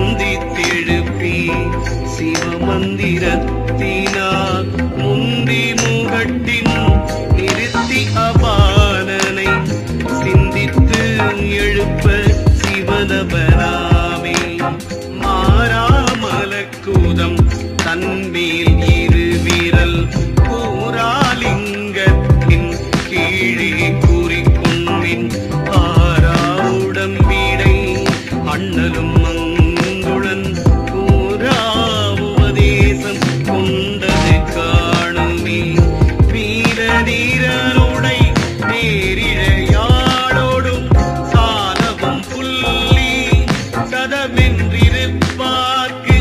சிந்தித்தெழுப்பி சிவமந்திரத்தினால் முந்தி முகட்டின் நிறுத்தி அபாலனை சிந்தித்து எழுப்ப சிவனபராமே மாறாமலக்கூதம் தன்மேல் இரு விரல் கூறாலிங்கத்தின் கீழே கூறிக்கொண்மின் ஆறாவுடம்பிடை அண்ணலும் மங்குளன் கூறாவுபதேசம் கொண்டது காணுமே வீர நீரனுடை நேரிழையாளோடும் சாலவும் புள்ளி சதமென்றிருப்பார்க்கு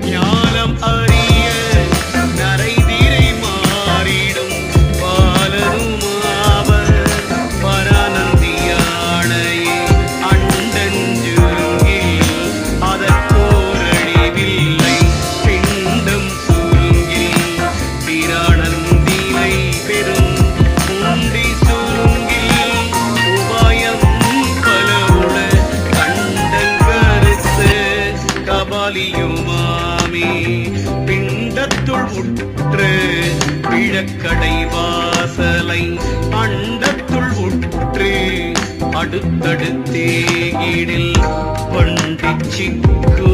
ஞானம் அறிய நரைதிரை மாறிடும் பாலனுமாவர் பரானந்தியானையே அண்டஞ்சுருங்கில் அதற்கோரழிவில்லை பிண்டம் சுருங்கில் பிரானந்தினை பெரும் உண்டி சுருங்கில் உபாயம் பலவுட கண்டங்கருத்து கபாலியுமாமே பிண்டத்துள் உற்று பிழக்கடை வாசலை அண்டத்துள் உற்று அடுத்தடுத்தேகிடில் பண்டிச்சிக்கு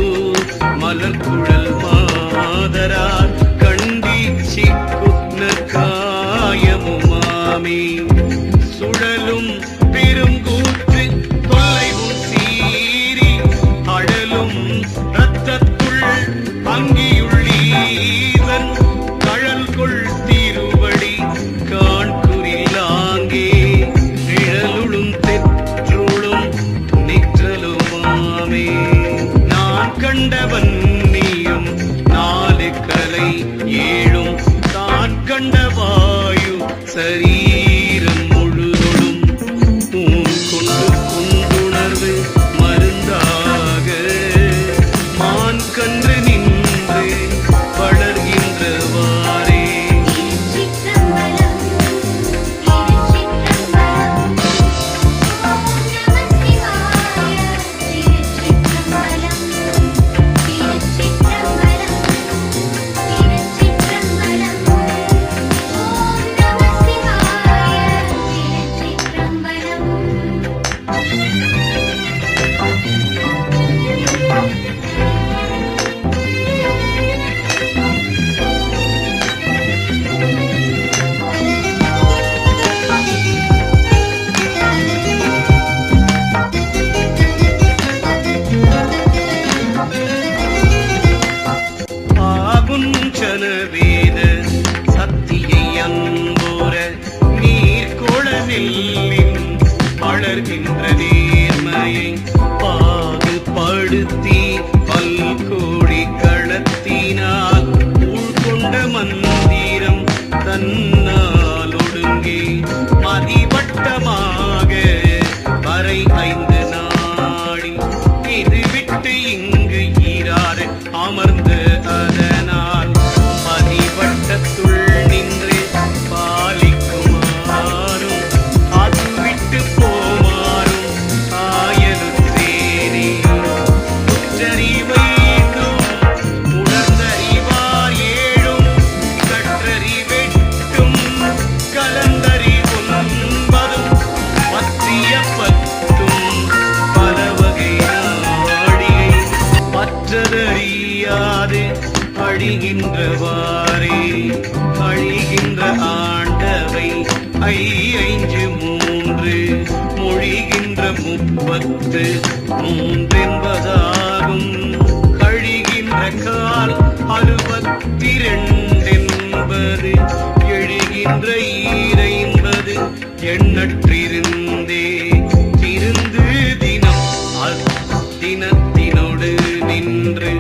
மலர்குழல் மாதரார் கண்டிச்சிக்கு காயமுமாமே சுழலும் பெருங்கூற்று தொலைவும் சீறி அழலும் இரத்தத்துள் அங்கியுள்ளீதன் கழல் கொள் திருவடி காண்குறிலாங்கே நிழலுளும் தெற்றுளும் நிற்றலுமாமே நான் கண்டவன் நீயும் நாலு கலை ஏழும் தான் கண்ட வாயு சரீரம் முழுதொடும் ஊன் கொண்டு கொண்டுணர்வு மருந்தாக மான் கன்று நின்று வளர்கின்றவாறே வேத சக்தியை அன்போர நீர்கொளநெல்லின் வளர்கின்ற நேர்மையை பாகுபடுத்தி பல்கோடி களத்தினால் உள்கொண்ட மந்திரம் தன்னால் ஒடுங்கி மதிவட்டமாக வரை 5 நாடி இது விட்டு இங்கு ஈரா அமர்ந்து அதனால் பதிவட்டத்துள் நின்று பாலிக்குமாறும் அது விட்டு போமாறும் ஆயலுற்றேனே. உற்றறிவையும் உணர்ந்தறிவார் ஏழும் கற்றறிவெட்டும் கலந்தறிவொன்பதும் பற்றிய பத்தும் பல வகை நாடிகை மற்றதறியாது அழிகின்றவாறே அழிகின்ற ஆண்டவை ஐந்து மூன்று மொழிகின்ற 33 என்பதாகும். கழிகின்ற கால் 62 என்பது எழுகின்ற ஈரைம்பது எண்ணற்றிருந்தே திருந்து தினம் தினத்தினோடு நின்று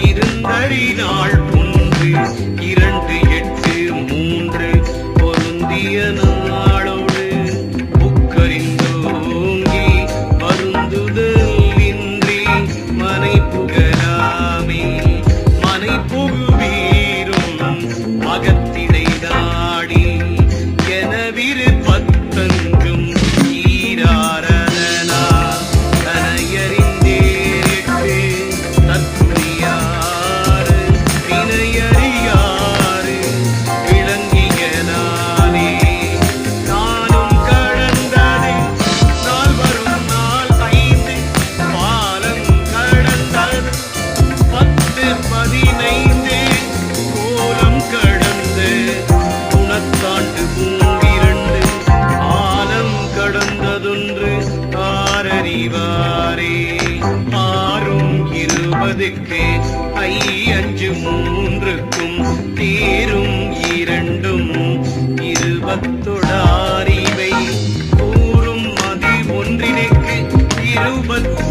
இருந்தறிநாள் 1 2 8 3 பொருந்திய நாளோடு புக்கறிந்தோங்கி வருந்துதல் இன்றி மனை புகழாமே. மனை புகுவீரும் அகத்திடை நாடி எனவிரு 15 ஈராரதனால் தனையறிந்தேற்று தற்குறியாறு வினையறியாறு விளங்கியனாலே நானும் கடந்தது நாள் வரும் நாள் 5 பாலம் கடந்தது 10 15 கோலம் கடந்து குணத்தாண்டு 32 ஆலம் கடந்ததொன்று ஆரறிவாரே. 6 20க்கு 5 3க்கும் தேரும் 2ம் 20 அறிவை கூறும் மதி ஒன்றினைக்கு 20